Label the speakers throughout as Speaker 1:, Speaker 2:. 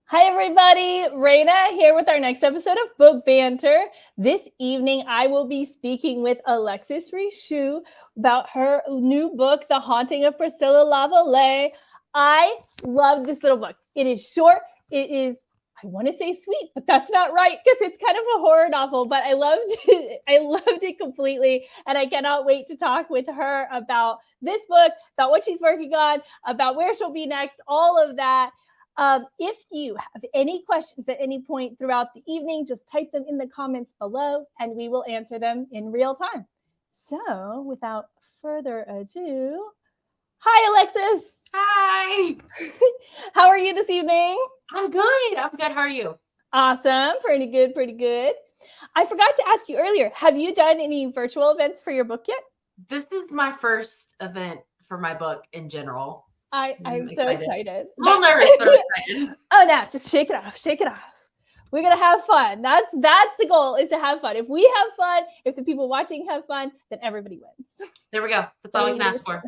Speaker 1: Hi, everybody. Raina here with our next episode of Book Banter. This evening, I will be speaking with Alexis Richoux about her new book, The Haunting of Priscilla Lavallee. I love this little book. It is short. It is, I want to say sweet, but that's not right because it's kind of a horror novel, but I loved it. I loved it completely. And I cannot wait to talk with her about this book, about what she's working on, about where she'll be next, all of that. If you have any questions at any point throughout the evening, just type them in the comments below and we will answer them in real time. So without further ado, hi, Alexis.
Speaker 2: Hi.
Speaker 1: How are you this evening?
Speaker 2: I'm good. How are you?
Speaker 1: Awesome. Pretty good. Pretty good. I forgot to ask you earlier, have you done any virtual events for your book yet?
Speaker 2: This is my first event for my book in general.
Speaker 1: I'm so excited.
Speaker 2: A little nervous, but excited.
Speaker 1: Oh, no, just shake it off. Shake it off. We're going to have fun. That's the goal, is to have fun. If we have fun, if the people watching have fun, then everybody wins.
Speaker 2: There we go. That's all we can ask for.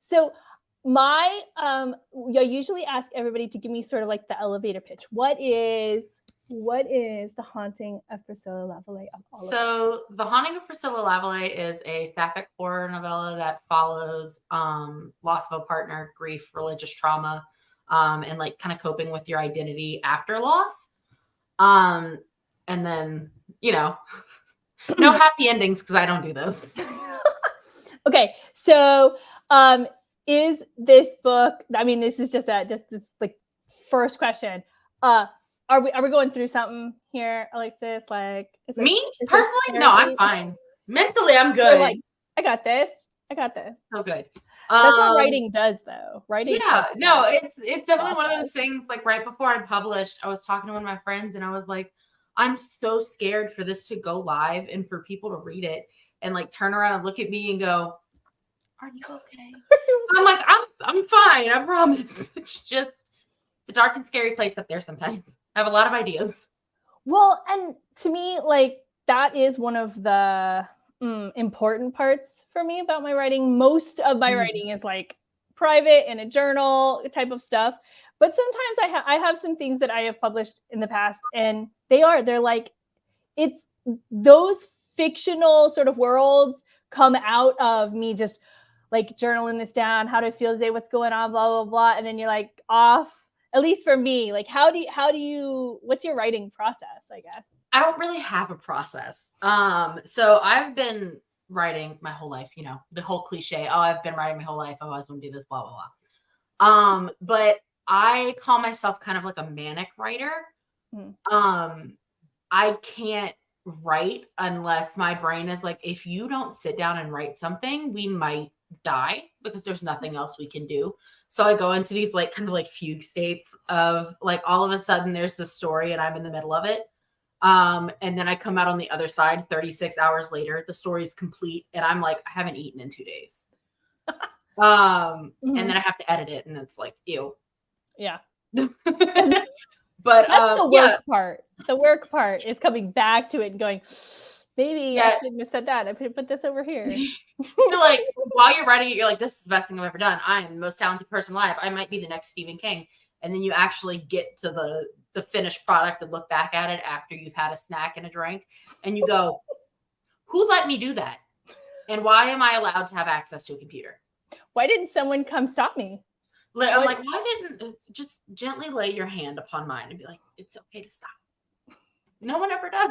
Speaker 1: So I usually ask everybody to give me sort of like the elevator pitch. What is The Haunting of Priscilla Lavallee?
Speaker 2: So The Haunting of Priscilla Lavallee is a sapphic horror novella that follows loss of a partner, grief, religious trauma, and like kind of coping with your identity after loss. And then, no happy endings because I don't do those.
Speaker 1: Okay, so is this book? I mean, this is just this like first question. Are we going through something here, Alexis? Like,
Speaker 2: me personally? No, I'm fine. Mentally, I'm good.
Speaker 1: Like, I got this.
Speaker 2: So good.
Speaker 1: That's what writing does, though. Writing.
Speaker 2: Yeah, no, it's definitely one of those things. Like right before I published, I was talking to one of my friends, and I was like, I'm so scared for this to go live and for people to read it and like turn around and look at me and go, "Are you okay?" I'm like, I'm fine. I promise. It's a dark and scary place up there sometimes. I have a lot of ideas.
Speaker 1: Well, and to me, like, that is one of the important parts for me about my writing. Most of my writing is like private in a journal type of stuff. But sometimes I have some things that I have published in the past, and they're like, it's those fictional sort of worlds come out of me just like journaling this down, how do I feel today, what's going on, blah, blah, blah. And then you're like off. At least for me, like, what's your writing process, I guess?
Speaker 2: I don't really have a process. So I've been writing my whole life, the whole cliche. Oh, I've been writing my whole life. I always want to do this, blah, blah, blah. But I call myself kind of like a manic writer. I can't write unless my brain is like, if you don't sit down and write something, we might die because there's nothing else we can do. So I go into these like kind of like fugue states of like all of a sudden there's this story and I'm in the middle of it. And then I come out on the other side 36 hours later, the story's complete and I'm like, I haven't eaten in 2 days. And then I have to edit it and it's like, ew.
Speaker 1: Yeah.
Speaker 2: But
Speaker 1: that's the work part. The work part is coming back to it and going, maybe I shouldn't have said that. I put this over here.
Speaker 2: You're like, while you're writing it, you're like, this is the best thing I've ever done. I am the most talented person alive. I might be the next Stephen King. And then you actually get to the finished product and look back at it after you've had a snack and a drink. And you go, who let me do that? And why am I allowed to have access to a computer?
Speaker 1: Why didn't someone come stop me?
Speaker 2: I'm like, why didn't just gently lay your hand upon mine and be like, it's okay to stop. No one ever does.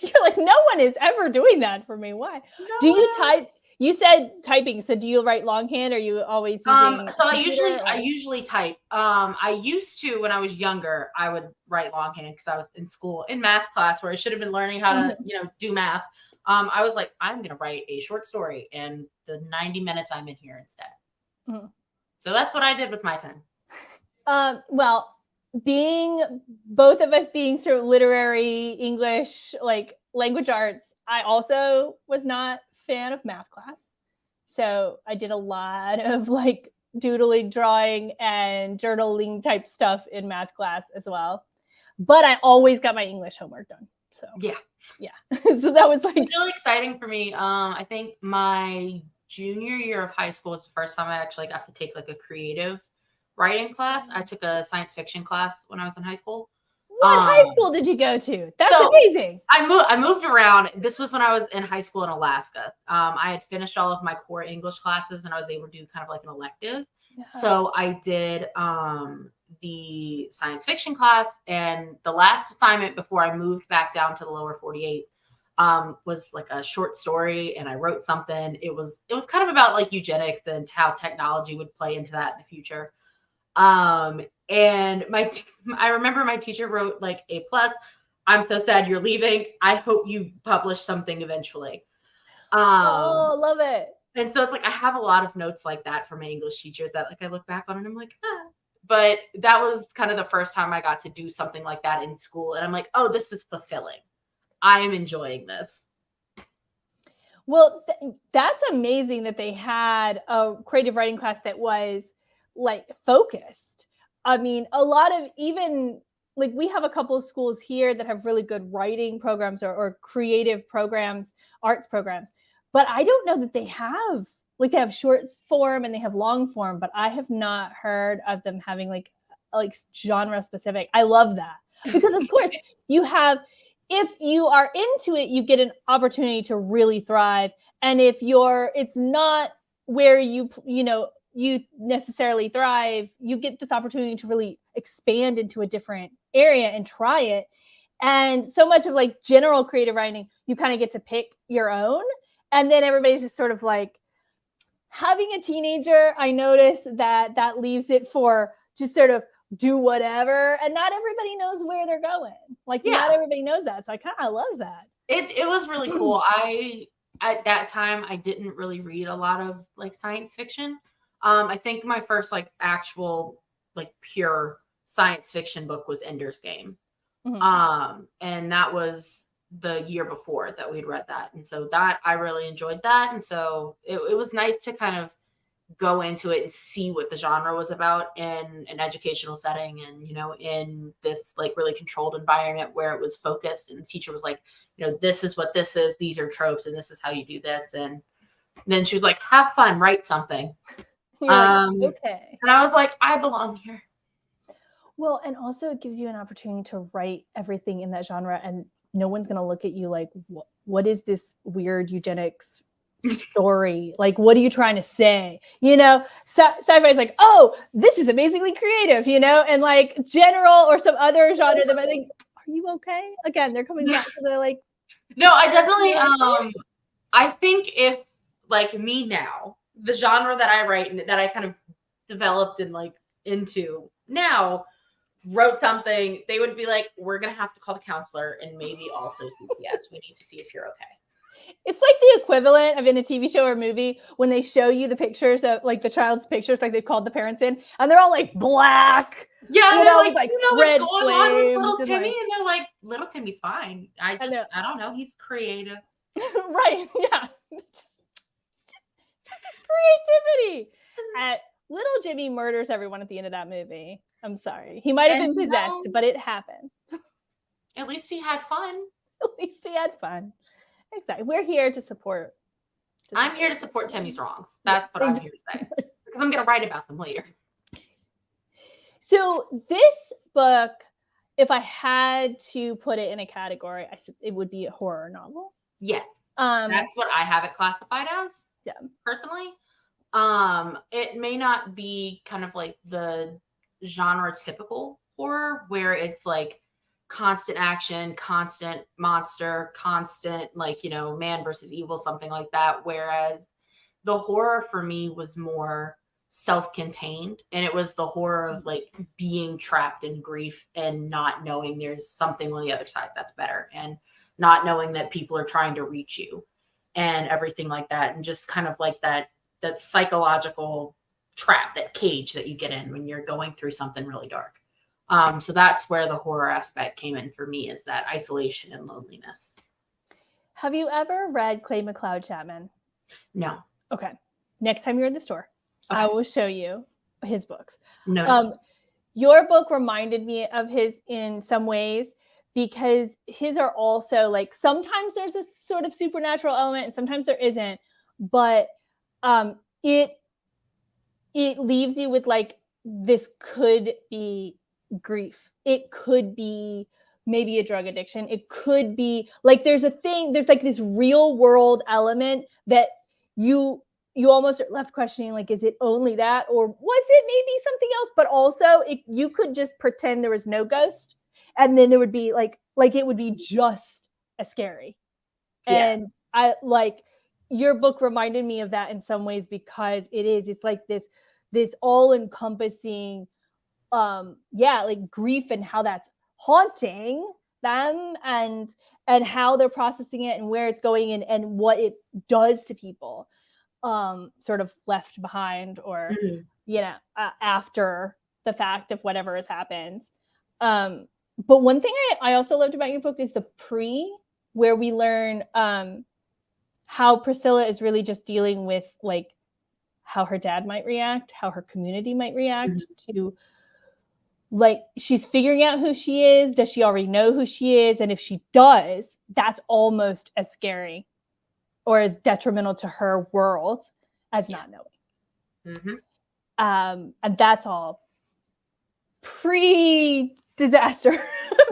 Speaker 1: You're like, no one is ever doing that for me. Why? Do you type? You said typing. So do you write longhand or are you always using
Speaker 2: so I usually type. I used to when I was younger, I would write longhand because I was in school in math class where I should have been learning how to, do math. I was like, I'm gonna write a short story in the 90 minutes I'm in here instead. So that's what I did with my time.
Speaker 1: Well, both of us being sort of literary English, like language arts, I also was not a fan of math class. So I did a lot of like doodling, drawing, and journaling type stuff in math class as well. But I always got my English homework done. So yeah. So that was like
Speaker 2: really exciting for me. I think my junior year of high school was the first time I actually got to take like a creative writing class. I took a science fiction class when I was in high school.
Speaker 1: What high school did you go to? That's amazing.
Speaker 2: I moved around. This was when I was in high school in Alaska. I had finished all of my core English classes and I was able to do kind of like an elective. Yeah. So I did the science fiction class, and the last assignment before I moved back down to the lower 48 was like a short story, and I wrote something. It was kind of about like eugenics and how technology would play into that in the future. And I remember my teacher wrote like A+. I'm so sad you're leaving. I hope you publish something eventually.
Speaker 1: Love it.
Speaker 2: And so it's like I have a lot of notes like that from my English teachers that like I look back on and I'm like, ah. But that was kind of the first time I got to do something like that in school. And I'm like, oh, this is fulfilling. I am enjoying this.
Speaker 1: Well, that's amazing that they had a creative writing class that was like focused. I mean, a lot of even like we have a couple of schools here that have really good writing programs or creative programs, arts programs. But I don't know that they have short form and they have long form, but I have not heard of them having like genre specific. I love that because of course if you are into it, you get an opportunity to really thrive. And if it's not where you necessarily thrive, you get this opportunity to really expand into a different area and try it. And so much of like general creative writing, you kind of get to pick your own. And then everybody's just sort of like having a teenager. I noticed that leaves it for just sort of do whatever. And not everybody knows where they're going. Like not everybody knows that. So I kind of love that.
Speaker 2: It was really cool. At that time, I didn't really read a lot of like science fiction. I think my first like actual like pure science fiction book was Ender's Game. Mm-hmm. And that was the year before that we'd read that. And so that I really enjoyed that. And so it was nice to kind of go into it and see what the genre was about in an educational setting and, in this like really controlled environment where it was focused. And the teacher was like, this is what this is. These are tropes and this is how you do this. And then she was like, have fun, write something. Okay. And I was like, I belong here.
Speaker 1: Well, and also it gives you an opportunity to write everything in that genre and no one's going to look at you like, what is this weird eugenics story? Like, what are you trying to say? Sci-fi is like, oh, this is amazingly creative, and like general or some other genre that I think, are you okay? Again, they're coming back to the like.
Speaker 2: No, I definitely, I think if like me now, the genre that I write and that I kind of developed and like into now, wrote something, they would be like, we're going to have to call the counselor and maybe also CPS. We need to see if you're okay.
Speaker 1: It's like the equivalent of in a TV show or movie when they show you the pictures of like the child's pictures, like they've called the parents in and they're all like black.
Speaker 2: Yeah. And they're like red what's going on with little Timmy? And they're like, little Timmy's fine. I don't know. He's creative.
Speaker 1: Right. Yeah. It's just creativity. Little Jimmy murders everyone at the end of that movie. I'm sorry. He might have been possessed, but it happened.
Speaker 2: At least he had fun.
Speaker 1: At least he had fun. Exactly. We're here to support.
Speaker 2: I'm here to support Timmy's wrongs. That's what I'm here to say. Because I'm going to write about them later.
Speaker 1: So this book, if I had to put it in a category, I said it would be a horror novel.
Speaker 2: Yes. That's what I have it classified as. Yeah. Personally. It may not be kind of like the genre typical horror where it's like constant action, constant monster, constant like, man versus evil, something like that. Whereas the horror for me was more self-contained and it was the horror of like being trapped in grief and not knowing there's something on the other side that's better and not knowing that people are trying to reach you and everything like that. And just kind of like that psychological trap, that cage that you get in when you're going through something really dark. So that's where the horror aspect came in for me, is that isolation and loneliness.
Speaker 1: Have you ever read Clay McLeod Chapman?
Speaker 2: No.
Speaker 1: Okay. Next time you're in the store, okay, I will show you his books.
Speaker 2: No.
Speaker 1: Your book reminded me of his in some ways because his are also like, sometimes there's this sort of supernatural element and sometimes there isn't, but it leaves you with like this could be grief. It could be maybe a drug addiction. It could be like there's like this real world element that you almost are left questioning, like, is it only that, or was it maybe something else? But also you could just pretend there was no ghost, and then there would be like it would be just as scary. And I like your book reminded me of that in some ways, because it's like this all-encompassing like grief and how that's haunting them, and how they're processing it and where it's going, and what it does to people sort of left behind, or after the fact of whatever has happened. But one thing I also loved about your book is the where we learn how Priscilla is really just dealing with like how her dad might react, how her community might react to, like, she's figuring out who she is. Does she already know who she is? And if she does, that's almost as scary or as detrimental to her world as not knowing. And that's all pre-disaster.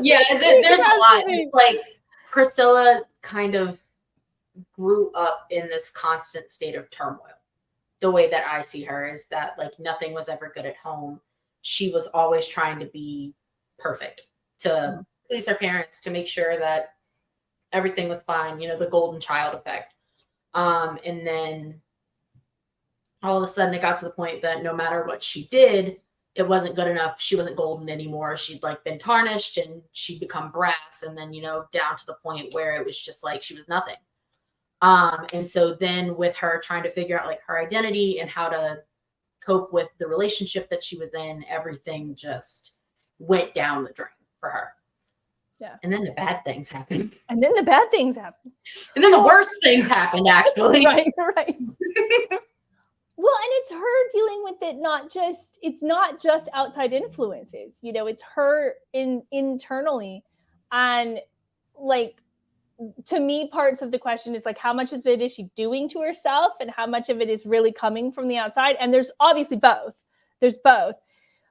Speaker 2: Yeah, there's a lot. It's like Priscilla kind of grew up in this constant state of turmoil. The way that I see her is that like nothing was ever good at home. She was always trying to be perfect, to please her parents, to make sure that everything was fine, the golden child effect. And then all of a sudden it got to the point that no matter what she did, it wasn't good enough. She wasn't golden anymore. She'd like been tarnished, and she'd become brass. And then, down to the point where it was just like she was nothing. And so then with her trying to figure out like her identity and how to cope with the relationship that she was in, everything just went down the drain for her.
Speaker 1: Yeah.
Speaker 2: And then the bad things happened.
Speaker 1: And then the bad things happened.
Speaker 2: And then the worst things happened, actually.
Speaker 1: Right. Well, and it's her dealing with it. It's not just outside influences, it's her internally. And like, to me, parts of the question is like, how much of it is she doing to herself, and how much of it is really coming from the outside? And there's obviously both.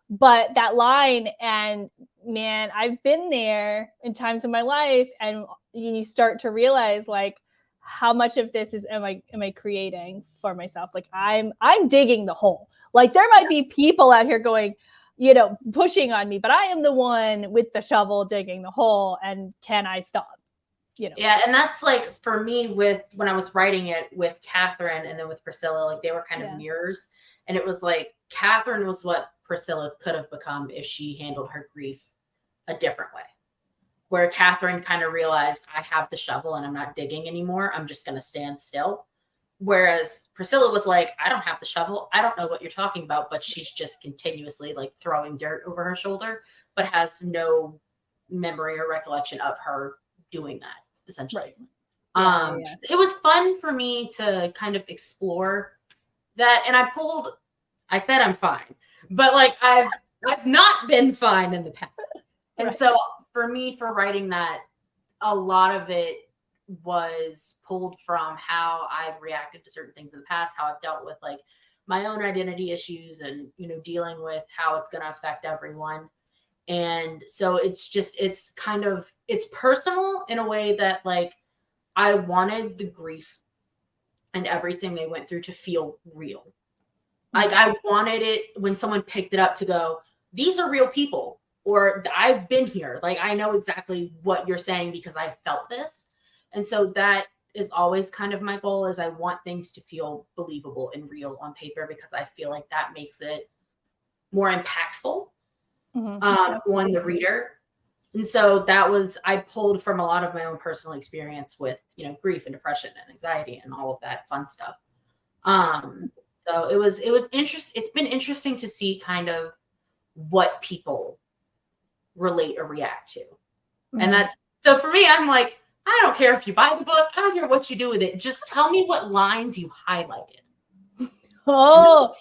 Speaker 1: But that line, and man, I've been there in times of my life, and you start to realize like how much of this is am I creating for myself? Like I'm digging the hole. Like there might be people out here going, pushing on me, but I am the one with the shovel digging the hole, and can I stop?
Speaker 2: Yeah, and that's like for me with when I was writing it with Catherine and then with Priscilla, like they were kind of mirrors. And it was like Catherine was what Priscilla could have become if she handled her grief a different way. Where Catherine kind of realized, I have the shovel and I'm not digging anymore. I'm just going to stand still. Whereas Priscilla was like, I don't have the shovel. I don't know what you're talking about, but she's just continuously like throwing dirt over her shoulder, but has no memory or recollection of her doing that, essentially. Right. It was fun for me to kind of explore that. And I said I'm fine, but like I've not been fine in the past. And so for me, for writing that, a lot of it was pulled from how I've reacted to certain things in the past, how I've dealt with like my own identity issues, and dealing with how it's going to affect everyone. And so it's personal in a way that like I wanted the grief and everything they went through to feel real. Like I wanted it when someone picked it up to go, these are real people, or I've been here. Like I know exactly what you're saying because I've felt this. And so that is always kind of my goal, is I want things to feel believable and real on paper, because I feel like that makes it more impactful on the reader. And so I pulled from a lot of my own personal experience with, grief and depression and anxiety and all of that fun stuff. So it was interesting. It's been interesting to see kind of what people relate or react to. And so for me, I'm like, I don't care if you buy the book. I don't care what you do with it. Just tell me what lines you highlighted.
Speaker 1: Oh,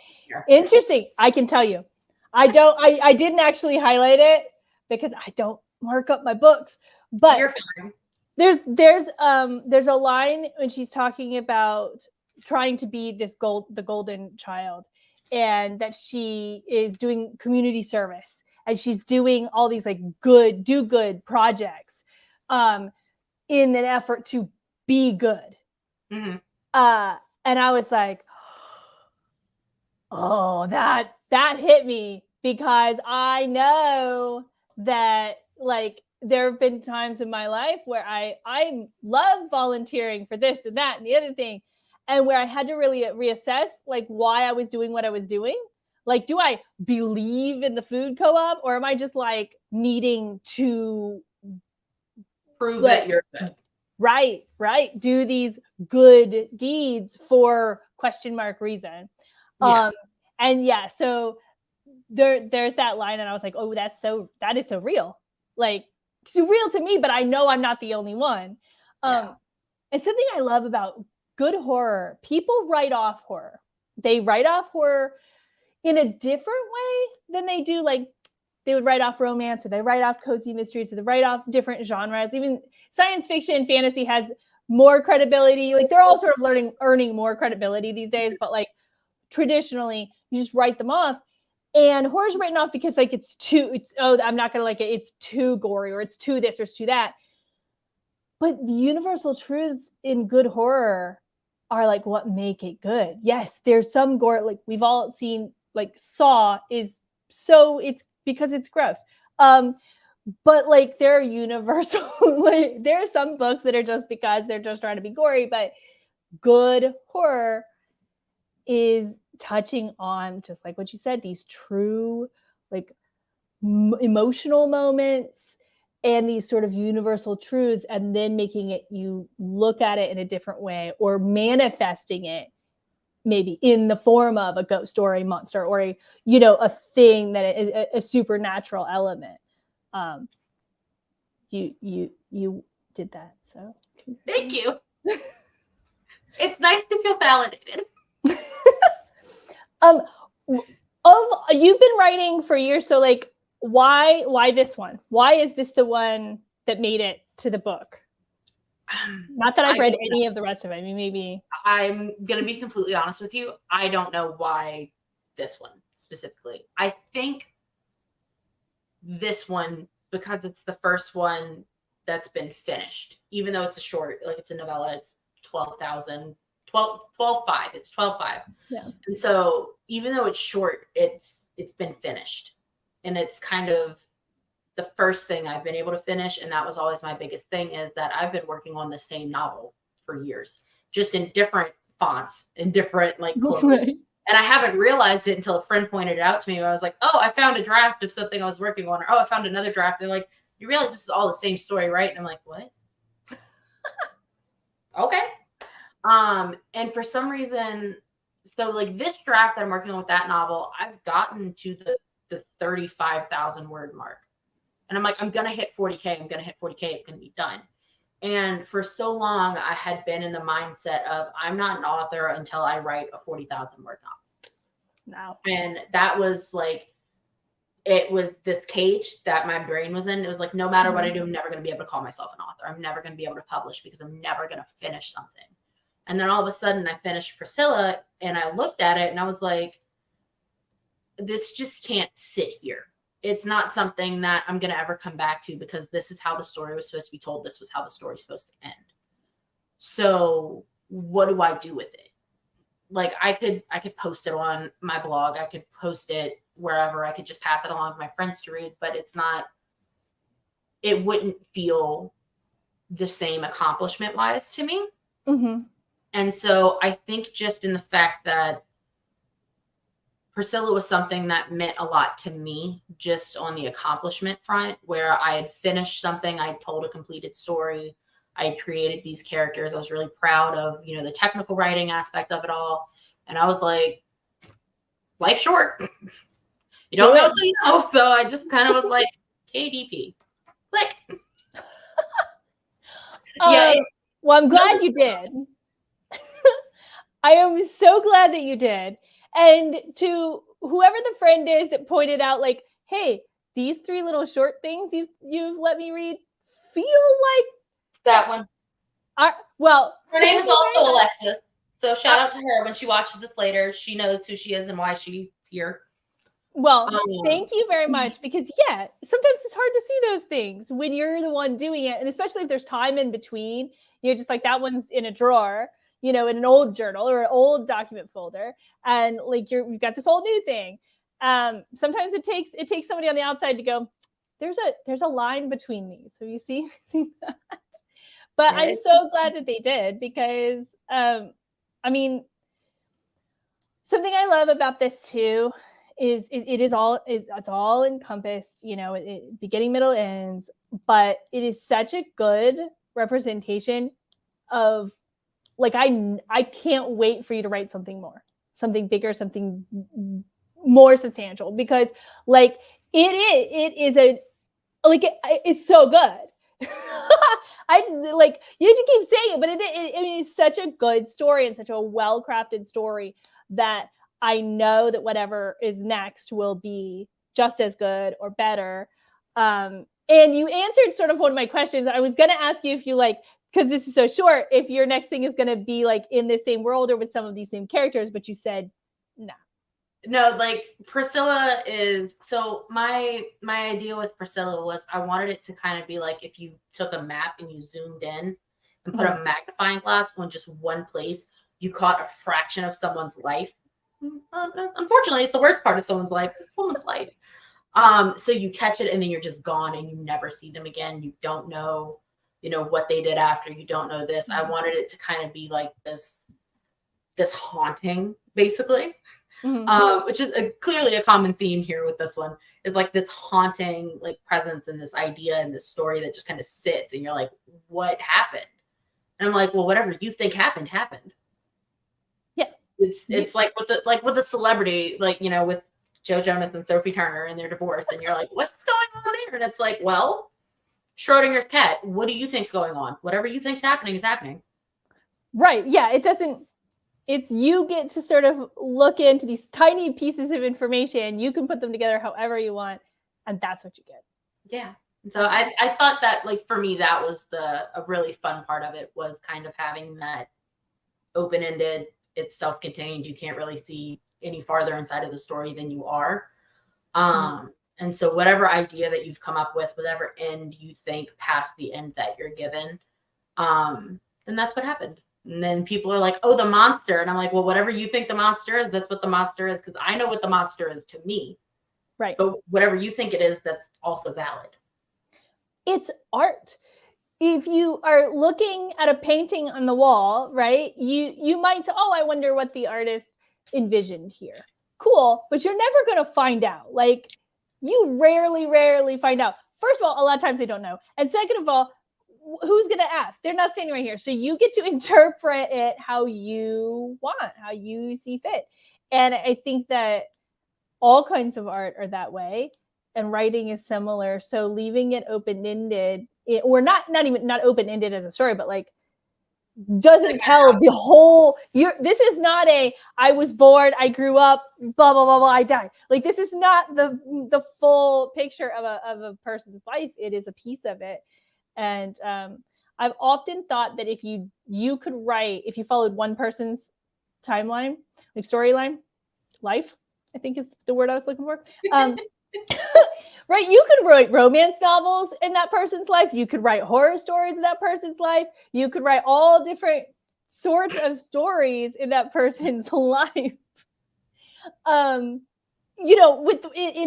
Speaker 1: interesting. I can tell you. I didn't actually highlight it because I don't mark up my books. But
Speaker 2: you're fine.
Speaker 1: There's a line when she's talking about trying to be the golden child, and that she is doing community service, and she's doing all these like good projects in an effort to be good.
Speaker 2: Mm-hmm.
Speaker 1: And I was like, oh, that hit me, because I know that like there have been times in my life where I love volunteering for this and that and the other thing, and where I had to really reassess like why I was doing what I was doing. Like, do I believe in the food co-op, or am I just like needing to
Speaker 2: prove that you're good?
Speaker 1: Right. Do these good deeds for question mark reason.
Speaker 2: Yeah.
Speaker 1: And yeah, so there's that line, and I was like, oh, that is so real. Like, it's real to me, but I know I'm not the only one. And something I love about good horror, people write off horror. They write off horror in a different way than they do, like they would write off romance, or they write off cozy mysteries, or they write off different genres. Even science fiction and fantasy has more credibility. Like, they're all sort of earning more credibility these days, but like traditionally you just write them off. And horror's written off because like I'm not gonna like it, it's too gory, or it's too this, or it's too that. But the universal truths in good horror are like what make it good. Yes, there's some gore, like we've all seen, like Saw is so, it's because it's gross. But like there are universal, like there are some books that are just because they're just trying to be gory, but good horror is touching on, just like what you said, these true like emotional moments and these sort of universal truths, and then making it, you look at it in a different way, or manifesting it maybe in the form of a ghost or a monster, or a, you know, a thing that a supernatural element. You did that, so
Speaker 2: thank you. It's nice to feel validated.
Speaker 1: You've been writing for years, so like why this one? Why is this the one that made it to the book? Not that I've read any of the rest of it. I mean, maybe.
Speaker 2: I'm gonna be completely honest with you. I don't know why this one specifically. I think this one, because it's the first one that's been finished, even though it's a short, like it's a novella, it's 12,000. 12.5. It's 12.5.
Speaker 1: Yeah.
Speaker 2: And so even though it's short, it's been finished. And it's kind of the first thing I've been able to finish. And that was always my biggest thing, is that I've been working on the same novel for years, just in different fonts, in different like clothes.
Speaker 1: Right.
Speaker 2: And I haven't realized it until a friend pointed it out to me. Where I was like, oh, I found a draft of something I was working on. Or, oh, I found another draft. They're like, you realize this is all the same story, right? And I'm like, what? Okay. And for some reason, so like this draft that I'm working on with that novel, I've gotten to the 35,000 word mark. And I'm like, I'm going to hit 40K. I'm going to hit 40K. It's going to be done. And for so long, I had been in the mindset of, I'm not an author until I write a 40,000 word novel.
Speaker 1: No.
Speaker 2: And that was like, it was this cage that my brain was in. It was like, no matter what I do, I'm never going to be able to call myself an author. I'm never going to be able to publish, because I'm never going to finish something. And then all of a sudden I finished Priscilla, and I looked at it and I was like, this just can't sit here. It's not something that I'm going to ever come back to, because this is how the story was supposed to be told. This was how the story's supposed to end. So what do I do with it? Like I could post it on my blog. I could post it wherever. I could just pass it along to my friends to read, but it wouldn't feel the same accomplishment wise to me.
Speaker 1: Mm-hmm.
Speaker 2: And so I think just in the fact that Priscilla was something that meant a lot to me, just on the accomplishment front, where I had finished something, I told a completed story, I had created these characters. I was really proud of, you know, the technical writing aspect of it all. And I was like, life's short. You don't know until you know. So I just kind of was like, KDP. Click.
Speaker 1: Yeah. Well, I'm glad you did. I am so glad that you did. And to whoever the friend is that pointed out, like, hey, these 3 little short things you've let me read feel like
Speaker 2: that one.
Speaker 1: Well,
Speaker 2: her name is also Alexis. So shout out to her when she watches this later. She knows who she is and why she's here.
Speaker 1: Well, thank you very much, because sometimes it's hard to see those things when you're the one doing it, and especially if there's time in between. You're just like, that one's in a drawer, in an old journal or an old document folder, and like you've got this whole new thing. Sometimes it takes somebody on the outside to go, there's a line between these. Have you seen that? But I'm so glad that they did, because I mean, something I love about this too is it's all encompassed, beginning, middle, ends, but it is such a good representation of, like, I can't wait for you to write something more, something bigger, something more substantial, because like it's so good. I like, you just keep saying it, but it is such a good story and such a well-crafted story that I know that whatever is next will be just as good or better. And you answered sort of one of my questions. I was going to ask you if you because this is so short, if your next thing is going to be like in the same world or with some of these same characters, but you said no.
Speaker 2: No, like Priscilla is, so my idea with Priscilla was I wanted it to kind of be like if you took a map and you zoomed in and put a magnifying glass on just one place, you caught a fraction of someone's life. Unfortunately, it's the worst part of someone's life. It's someone's life. So you catch it and then you're just gone and you never see them again. You don't know, what they did after. You don't know this. I wanted it to kind of be like this haunting, basically. Which is clearly a common theme here with this one, is like this haunting like presence and this idea and this story that just kind of sits and you're like, what happened? And I'm like, well, whatever you think happened.
Speaker 1: Yeah.
Speaker 2: It's like with a celebrity, like, with Joe Jonas and Sophie Turner and their divorce, and you're like, what's going on there? And it's like, well, Schrodinger's cat, what do you think's going on? Whatever you think's happening is happening.
Speaker 1: Right. Yeah. It's you get to sort of look into these tiny pieces of information. You can put them together however you want, and that's what you get.
Speaker 2: Yeah. So I thought that, like, for me, that was a really fun part of it, was kind of having that open-ended, it's self-contained. You can't really see any farther inside of the story than you are. And so whatever idea that you've come up with, whatever end you think past the end that you're given, then that's what happened. And then people are like, oh, the monster. And I'm like, well, whatever you think the monster is, that's what the monster is, because I know what the monster is to me.
Speaker 1: Right.
Speaker 2: But whatever you think it is, that's also valid.
Speaker 1: It's art. If you are looking at a painting on the wall, right, you might say, oh, I wonder what the artist envisioned here. Cool. But you're never going to find out. Like, you rarely find out. First of all, a lot of times they don't know. And second of all, who's going to ask? They're not standing right here. So you get to interpret it how you want, how you see fit. And I think that all kinds of art are that way, and writing is similar. So leaving it open-ended, or not open-ended as a story, but like doesn't tell the whole, this is not I was born, I grew up, blah, blah, blah, blah, I died. Like, this is not the full picture of a person's life. It is a piece of it. And I've often thought that if you could write, if you followed one person's timeline, like storyline, life, I think is the word I was looking for. Right, you could write romance novels in that person's life. You could write horror stories in that person's life. You could write all different sorts of stories in that person's life. In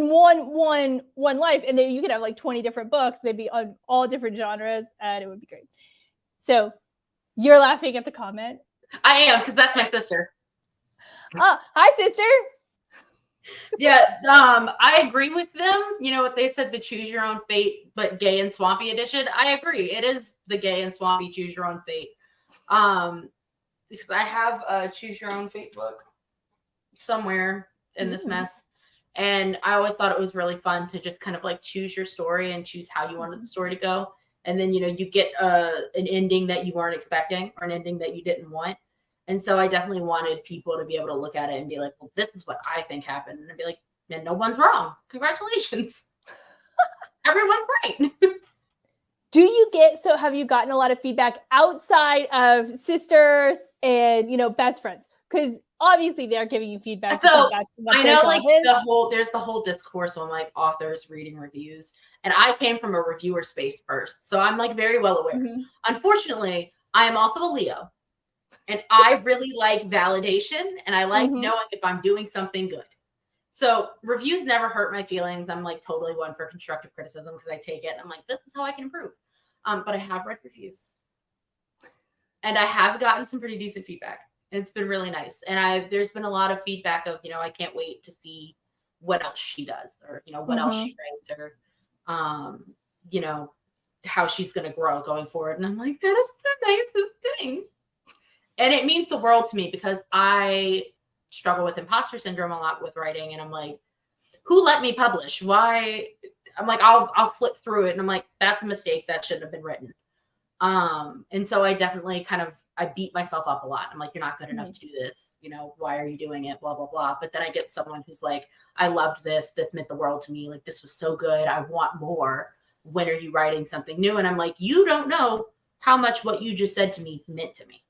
Speaker 1: one life, and then you could have like 20 different books. They'd be on all different genres, and it would be great. So you're laughing at the comment.
Speaker 2: I am, because that's my sister.
Speaker 1: Hi, sister.
Speaker 2: Yeah, I agree with them. You know what they said, the choose your own fate, but gay and swampy edition. I agree. It is the gay and swampy choose your own fate. Because I have a choose your own fate book somewhere in this mess. And I always thought it was really fun to just kind of like choose your story and choose how you wanted the story to go. And then, you get an ending that you weren't expecting, or an ending that you didn't want. And so I definitely wanted people to be able to look at it and be like, well, this is what I think happened. And I'd be like, man, no one's wrong. Congratulations. Everyone's right.
Speaker 1: Have you gotten a lot of feedback outside of sisters and, you know, best friends. Because obviously they're giving you feedback.
Speaker 2: So
Speaker 1: that's what
Speaker 2: I
Speaker 1: their
Speaker 2: know
Speaker 1: job
Speaker 2: like
Speaker 1: is.
Speaker 2: there's the whole discourse on like authors reading reviews. And I came from a reviewer space first. So I'm like very well aware.
Speaker 1: Mhm.
Speaker 2: Unfortunately, I am also a Leo. And I really like validation and I like
Speaker 1: Mhm.
Speaker 2: knowing if I'm doing something good. So reviews never hurt my feelings. I'm like totally one for constructive criticism because I take it and I'm like, this is how I can improve. But I have read reviews. And I have gotten some pretty decent feedback. It's been really nice. And there's been a lot of feedback of, you know, I can't wait to see what else she does or, you know, what else she writes or, you know, how she's going to grow going forward. And I'm like, that is the nicest thing. And it means the world to me because I struggle with imposter syndrome a lot with writing. And I'm like, who let me publish? Why? I'm like, I'll flip through it. And I'm like, that's a mistake. That shouldn't have been written. And so I definitely I beat myself up a lot. I'm like, you're not good enough to do this. You know, why are you doing it? Blah, blah, blah. But then I get someone who's like, I loved this. This meant the world to me. Like, this was so good. I want more. When are you writing something new? And I'm like, you don't know how much what you just said to me meant to me.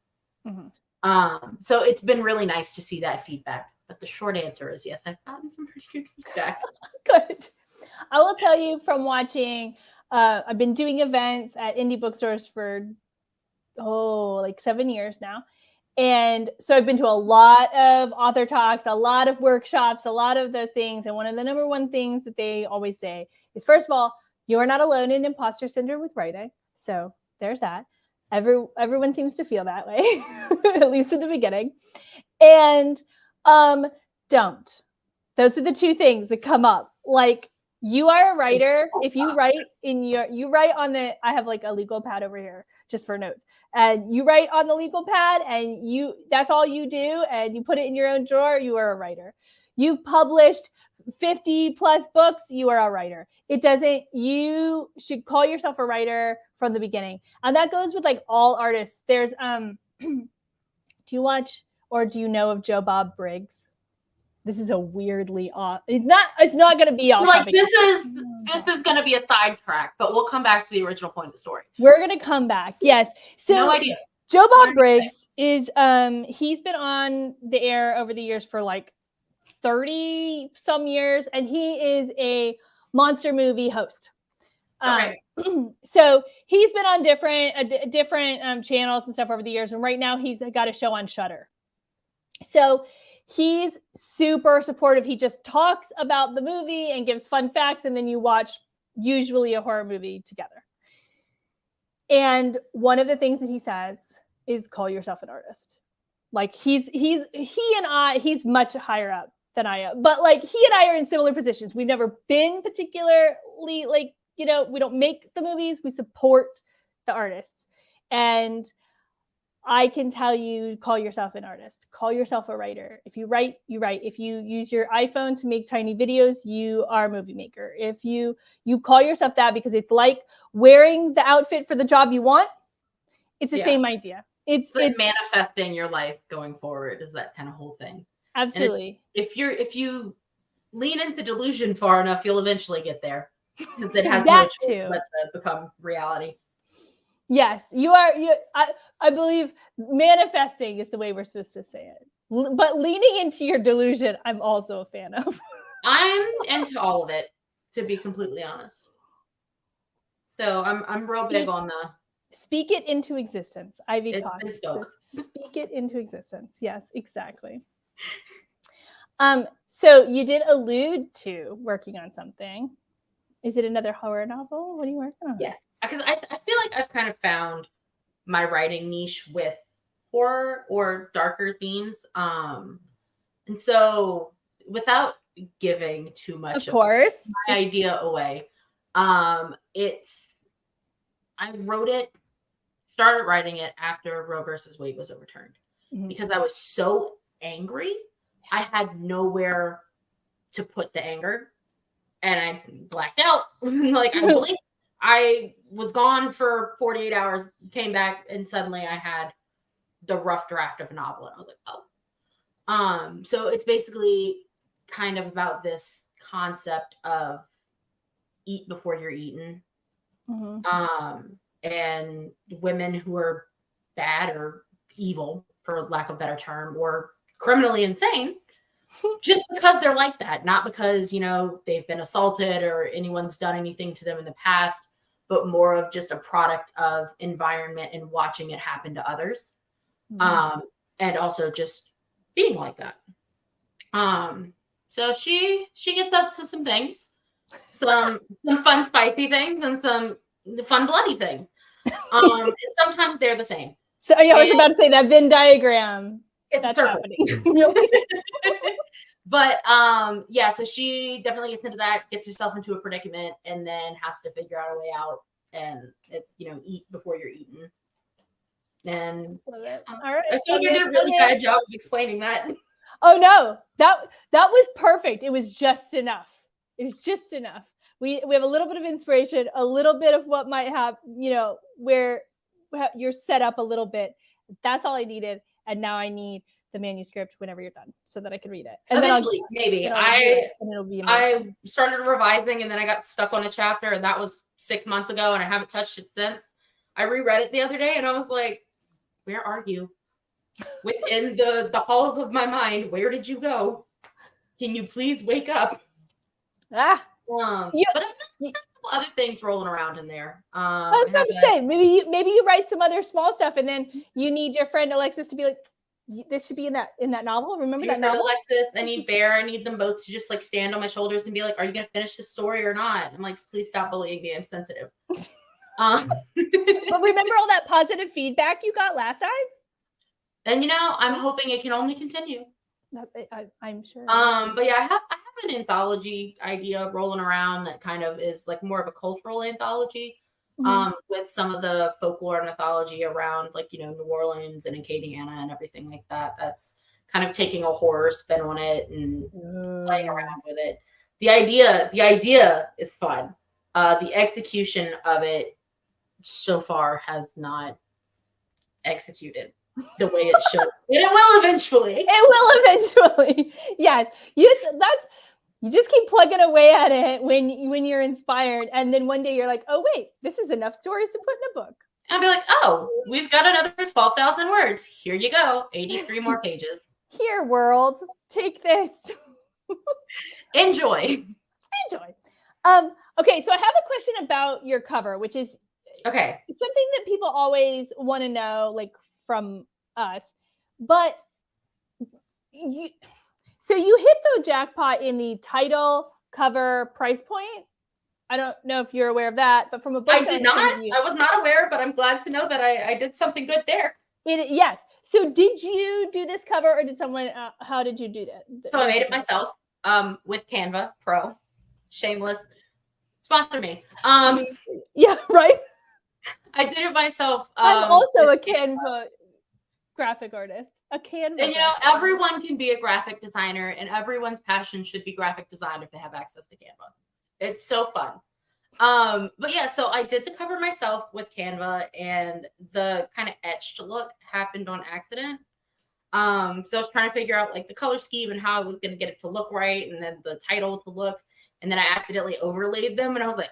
Speaker 2: So it's been really nice to see that feedback. But the short answer is yes, I've gotten some pretty good feedback.
Speaker 1: Good. I will tell you from watching, I've been doing events at indie bookstores for, like 7 years now. And so I've been to a lot of author talks, a lot of workshops, a lot of those things. And one of the number one things that they always say is, first of all, you are not alone in imposter syndrome with writing. So there's that. Everyone seems to feel that way, at least in the beginning. And don't. Those are the two things that come up. Like, you are a writer. If you write you write on I have like a legal pad over here just for notes. And you write on the legal pad and that's all you do and you put it in your own drawer, you are a writer. You've published 50 plus books, you are a writer. You should call yourself a writer from the beginning. And that goes with like all artists. There's do you watch or do you know of Joe Bob Briggs? This is a weirdly off. It's not going to be off
Speaker 2: like
Speaker 1: topic.
Speaker 2: This is going to be a sidetrack, but we'll come back to the original point of the story.
Speaker 1: We're going to come back. Yes. So
Speaker 2: no idea.
Speaker 1: Joe Bob Briggs is he's been on the air over the years for like 30 some years, and he is a monster movie host.
Speaker 2: Okay.
Speaker 1: So he's been on different channels and stuff over the years, and right now he's got a show on Shudder. So he's super supportive. He just talks about the movie and gives fun facts, and then you watch usually a horror movie together. And one of the things that he says is call yourself an artist. Like he's much higher up than I am, but like he and I are in similar positions. We've never been particularly like, you know, we don't make the movies, we support the artists. And I can tell you, call yourself an artist, call yourself a writer. If you write, you write. If you use your iPhone to make tiny videos, you are a movie maker. If you call yourself that because it's like wearing the outfit for the job you want, it's the same idea. It's
Speaker 2: like manifesting your life going forward is that kind of whole thing.
Speaker 1: Absolutely.
Speaker 2: If you lean into delusion far enough, you'll eventually get there because it has
Speaker 1: that
Speaker 2: no choice
Speaker 1: too.
Speaker 2: but to become reality.
Speaker 1: Yes, you are. I believe manifesting is the way we're supposed to say it. But leaning into your delusion, I'm also a fan of.
Speaker 2: I'm into all of it, to be completely honest. So I'm real big on the
Speaker 1: speak it into existence. Ivy Cox.
Speaker 2: Speak
Speaker 1: it into existence. Yes, exactly. So you did allude to working on something. Is it another horror novel? What are you working on?
Speaker 2: Yeah, because I feel like I've kind of found my writing niche with horror or darker themes. And so without giving too much
Speaker 1: of course
Speaker 2: my idea away, I started writing it after Roe versus Wade was overturned because I was so angry. I had nowhere to put the anger and I blacked out. Like I blinked. I was gone for 48 hours, came back, and suddenly I had the rough draft of a novel. And I was like, oh. So it's basically kind of about this concept of eat before you're eaten. And women who are bad or evil for lack of a better term, or criminally insane just because they're like that, not because, you know, they've been assaulted or anyone's done anything to them in the past, but more of just a product of environment and watching it happen to others. And also just being like that. So she gets up to some things, some fun spicy things and some fun bloody things. And sometimes they're the same.
Speaker 1: So yeah, I was about to say that Venn diagram.
Speaker 2: It's
Speaker 1: that's
Speaker 2: a circle.
Speaker 1: Happening.
Speaker 2: But yeah, so she definitely gets into that, gets herself into a predicament, and then has to figure out a way out. And it's, you know, eat before you're eaten. And
Speaker 1: all right,
Speaker 2: I feel like I did a really bad job of explaining that.
Speaker 1: Oh no, that was perfect. It was just enough. It was just enough. We have a little bit of inspiration, a little bit of what might have, you know, where you're set up a little bit. That's all I needed, and now I need the manuscript whenever you're done, so that I can read it. And
Speaker 2: eventually,
Speaker 1: then
Speaker 2: maybe
Speaker 1: it'll be amazing.
Speaker 2: I started revising, and then I got stuck on a chapter, and that was 6 months ago, and I haven't touched it since. I reread it the other day, and I was like, where are you? Within the halls of my mind, where did you go? Can you please wake up?
Speaker 1: But
Speaker 2: other things rolling around in there.
Speaker 1: I was about to say, maybe you write some other small stuff, and then you need your friend Alexis to be like, this should be in that novel. Remember that novel?
Speaker 2: Alexis, I need Bear. I need them both to just like stand on my shoulders and be like, are you gonna finish this story or not? I'm like, please stop bullying me. I'm sensitive. But
Speaker 1: remember all that positive feedback you got last time?
Speaker 2: And you know, I'm hoping it can only continue.
Speaker 1: I'm sure.
Speaker 2: But yeah, I have an anthology idea rolling around that kind of is like more of a cultural anthology. With some of the folklore and mythology around, like, you know, New Orleans and Acadiana and everything like that. That's kind of taking a horror spin on it and playing around with it. The idea is fun. The execution of it so far has not executed the way it should. It will eventually.
Speaker 1: Yes. You just keep plugging away at it when you're inspired, and then one day you're like, oh wait, this is enough stories to put in a book.
Speaker 2: I'll be like, oh, we've got another 12,000 words. Here you go. 83 more pages.
Speaker 1: Here, world, take this.
Speaker 2: Enjoy.
Speaker 1: Okay, so I have a question about your cover, which is
Speaker 2: something
Speaker 1: that people always want to know, like, from us. But so you hit the jackpot in the title, cover, price point. I don't know if you're aware of that, but from a book,
Speaker 2: I did not. I was not aware, but I'm glad to know that I did something good there.
Speaker 1: Yes. So did you do this cover, or did someone? How did you do that?
Speaker 2: So I made it myself. With Canva Pro. Shameless. Sponsor me.
Speaker 1: Yeah. Right.
Speaker 2: I did it myself.
Speaker 1: I'm also a Canva graphic artist. And
Speaker 2: you know, everyone can be a graphic designer, and everyone's passion should be graphic design if they have access to Canva. It's so fun. But yeah, so I did the cover myself with Canva, and the kind of etched look happened on accident. So I was trying to figure out like the color scheme and how I was going to get it to look right, and then the title to look, and then I accidentally overlaid them, and I was like,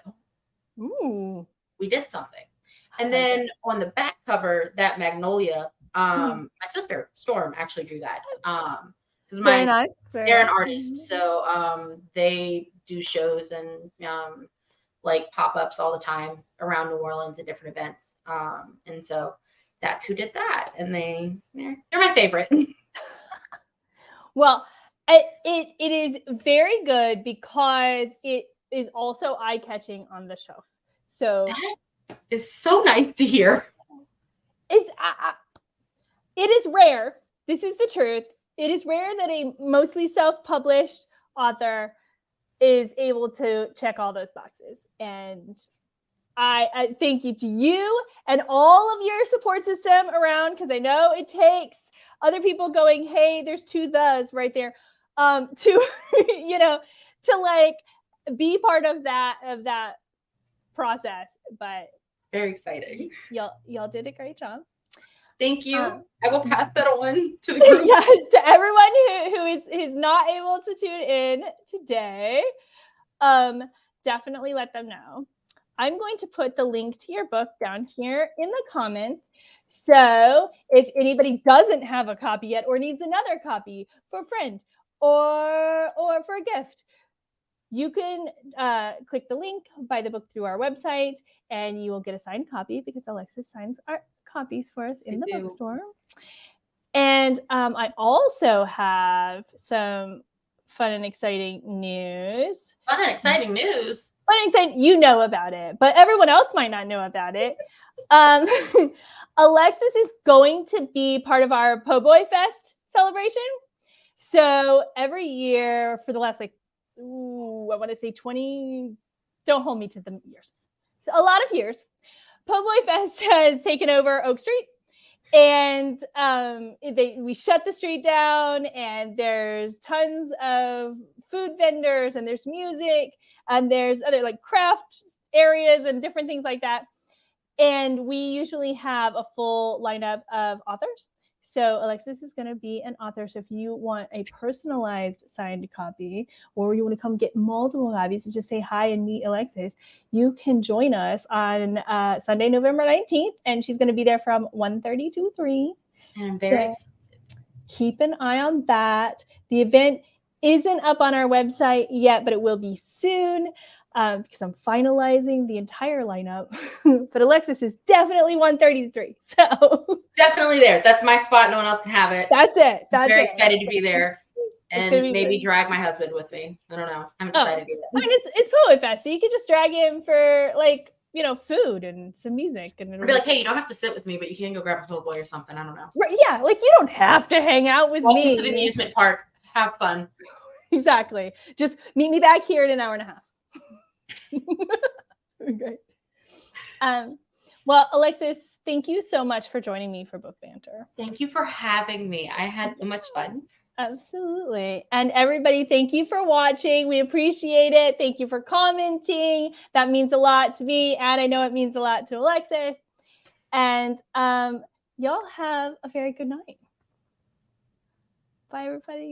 Speaker 2: ooh, we did something. And then on the back cover, that magnolia, my sister Storm actually drew that.
Speaker 1: Very nice.
Speaker 2: They're an artist, so they do shows and like pop-ups all the time around New Orleans at different events. And so that's who did that, and they're my favorite.
Speaker 1: Well, it is very good because it is also eye-catching on the shelf. So
Speaker 2: that is so nice to hear.
Speaker 1: It is rare. This is the truth. It is rare that a mostly self-published author is able to check all those boxes. And I thank you to you and all of your support system around, because I know it takes other people going, hey, there's two thes right there, to to like be part of that process. But
Speaker 2: very exciting.
Speaker 1: Y'all did a great job.
Speaker 2: Thank you. I will pass that on to the group.
Speaker 1: Yeah, to everyone who is not able to tune in today. Definitely let them know. I'm going to put the link to your book down here in the comments. So if anybody doesn't have a copy yet or needs another copy for a friend or for a gift, you can click the link, buy the book through our website, and you will get a signed copy because Alexis signs our copies for us in the bookstore. And I also have some fun and exciting news.
Speaker 2: Fun and exciting news?
Speaker 1: Fun and exciting, you know about it, but everyone else might not know about it. Alexis is going to be part of our Po' Boy Fest celebration. So every year for the last I want to say 20, don't hold me to the years. So a lot of years, Po' Boy Fest has taken over Oak Street, and we shut the street down, and there's tons of food vendors, and there's music, and there's other like craft areas and different things like that. And we usually have a full lineup of authors. So Alexis is going to be an author. So if you want a personalized signed copy, or you want to come get multiple copies and just say hi and meet Alexis, you can join us on Sunday, November 19th. And she's going to be there from 1:30 to 3.
Speaker 2: And I'm very excited.
Speaker 1: Keep an eye on that. The event isn't up on our website yet, but it will be soon. Because I'm finalizing the entire lineup. But Alexis is definitely 1:30 to 3. So
Speaker 2: definitely there. That's my spot. No one else can have it.
Speaker 1: That's it.
Speaker 2: I'm very excited to be there. And maybe drag my husband with me. I don't know. I'm excited to be there.
Speaker 1: I mean, it's Po' Boy Fest, so you could just drag him for like, food and some music. And
Speaker 2: it'll be like, hey, you don't have to sit with me, but you can go grab a Po' Boy or something. I don't know.
Speaker 1: Right, yeah, like you don't have to hang out with me.
Speaker 2: Welcome to the amusement park. Have fun.
Speaker 1: Exactly. Just meet me back here in an hour and a half. Great. Well, Alexis, thank you so much for joining me for Book Banter.
Speaker 2: Thank you for having me. I had so much fun.
Speaker 1: Absolutely. And everybody, thank you for watching. We appreciate it. Thank you for commenting. That means a lot to me, and I know it means a lot to Alexis. And y'all have a very good night. Bye, everybody.